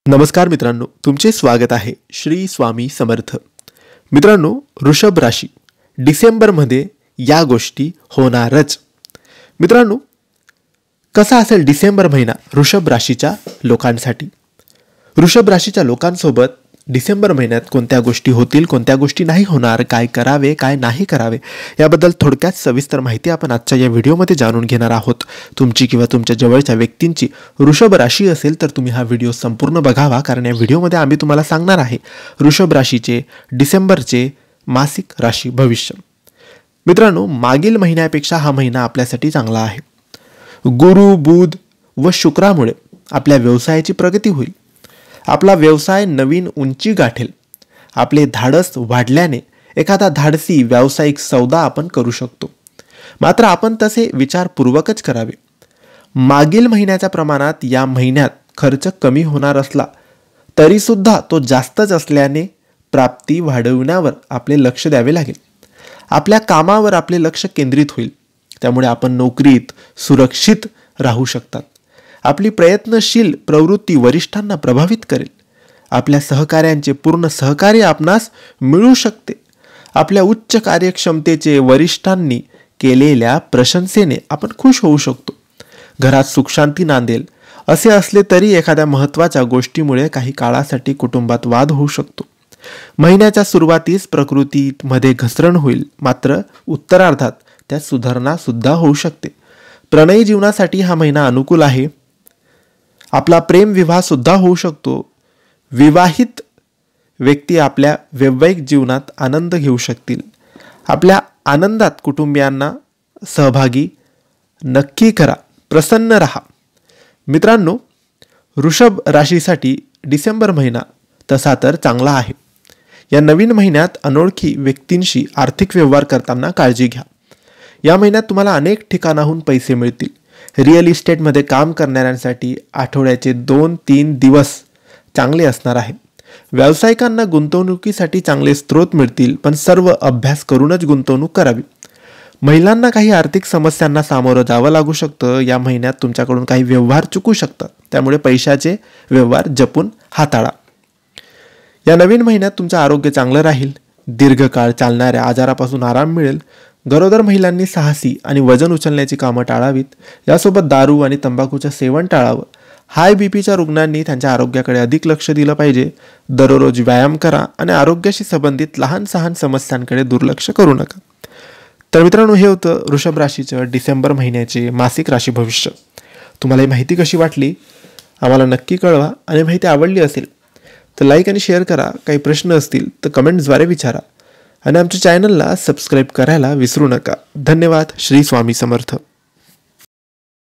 नमस्कार मित्रांनो, तुमचे स्वागत आहे श्री स्वामी समर्थ. मित्रांनो, वृषभ राशी डिसेंबरमध्ये या गोष्टी होणारच. मित्रांनो, कसा असेल डिसेंबर महिना वृषभ राशीच्या लोकांसाठी? वृषभ राशीच्या लोकांसोबत डिसेंबर महिन्यात कोणत्या गोष्टी होतील, कोणत्या गोष्टी नाही होणार, काय करावे काय नाही करावे, याबद्दल थोडक्यात सविस्तर माहिती आपण आजच्या या व्हिडिओमध्ये जाणून घेणार आहोत. तुमची किंवा तुमच्या जवळच्या व्यक्तींची वृषभ राशी असेल तर तुम्ही हा व्हिडिओ संपूर्ण बघावा, कारण या व्हिडिओमध्ये आम्ही तुम्हाला सांगणार आहे वृषभ राशीचे डिसेंबरचे मासिक राशी भविष्य. मित्रांनो, मागील महिन्यापेक्षा हा महिना आपल्यासाठी चांगला आहे. गुरु, बुध व शुक्रामुळे आपल्या व्यवसायाची प्रगती होईल. आपला व्यवसाय नवीन उंची गाठेल. आपले धाडस वाढल्याने एखादा धाडसी व्यावसायिक सौदा आपण करू शकतो. मात्र आपण तसे विचारपूर्वकच करावे. मागील महिन्याच्या प्रमाणात या महिन्यात खर्च कमी होणार असला तरी सुद्धा तो जास्तच असल्याने प्राप्ती वाढविण्यावर आपले लक्ष द्यावे लागेल. आपल्या कामावर आपले लक्ष केंद्रित होईल. त्यामुळे आपण नोकरीत सुरक्षित राहू शकतात. आपली प्रयत्नशील प्रवृत्ती वरिष्ठांना प्रभावित करेल. आपल्या सहकाऱ्यांचे पूर्ण सहकार्य आपणास मिळू शकते. आपल्या उच्च कार्यक्षमतेचे वरिष्ठांनी केलेल्या प्रशंसेने आपण खुश होऊ शकतो. घरात सुखशांती नांदेल. असे असले तरी एखाद्या महत्त्वाच्या गोष्टीमुळे काही काळासाठी कुटुंबात वाद होऊ शकतो. महिन्याच्या सुरुवातीस प्रकृतीमध्ये घसरण होईल, मात्र उत्तरार्धात त्यात सुधारणा सुद्धा होऊ शकते. प्रणयी जीवनासाठी हा महिना अनुकूल आहे. आपला प्रेम विवाह सुद्धा होऊ शकतो. विवाहित व्यक्ती आपल्या वैवाहिक जीवनात आनंद घेऊ शकतील. आपल्या आनंदात कुटुंबियांना सहभागी नक्की करा. प्रसन्न रहा. मित्रांनो, वृषभ राशीसाठी डिसेंबर महिना तसा तर चांगला आहे. या नवीन महिन्यात अनोळखी व्यक्तींशी आर्थिक व्यवहार करताना काळजी घ्या. या महिन्यात तुम्हाला अनेक ठिकाणाहून पैसे मिळतील. रिअल इस्टेटमध्ये काम करणाऱ्यांसाठी आठवड्याचे 2-3 दिवस चांगले असणार आहे. व्यावसायिकांना गुंतवणुकीसाठी चांगले स्रोत मिळतील, पण सर्व अभ्यास करूनच गुंतवणूक करावी. महिलांना काही आर्थिक समस्यांना सामोरं जावं लागू शकतं. या महिन्यात तुमच्याकडून काही व्यवहार चुकू शकतात. त्यामुळे पैशाचे व्यवहार जपून हाताळा. या नवीन महिन्यात तुमचं आरोग्य चांगलं राहील. दीर्घकाळ चालणाऱ्या आजारापासून आराम मिळेल. गरोदर महिलांनी साहसी आणि वजन उचलण्याची कामं टाळावीत. यासोबत दारू आणि तंबाखूचं सेवन टाळावं. हाय बीपीच्या रुग्णांनी त्यांच्या आरोग्याकडे अधिक लक्ष दिलं पाहिजे. दररोज व्यायाम करा आणि आरोग्याशी संबंधित लहान सहान समस्यांकडे दुर्लक्ष करू नका. तर मित्रांनो, हे होतं वृषभ राशीचं डिसेंबर महिन्याचे मासिक राशी भविष्य. तुम्हाला ही माहिती कशी वाटली आम्हाला नक्की कळवा, आणि माहिती आवडली असेल तर लाईक आणि शेअर करा. काही प्रश्न असतील तर कमेंट्सद्वारे विचारा, आणि आमच्या चॅनलला सबस्क्राईब करायला विसरू नका. धन्यवाद. श्री स्वामी समर्थ.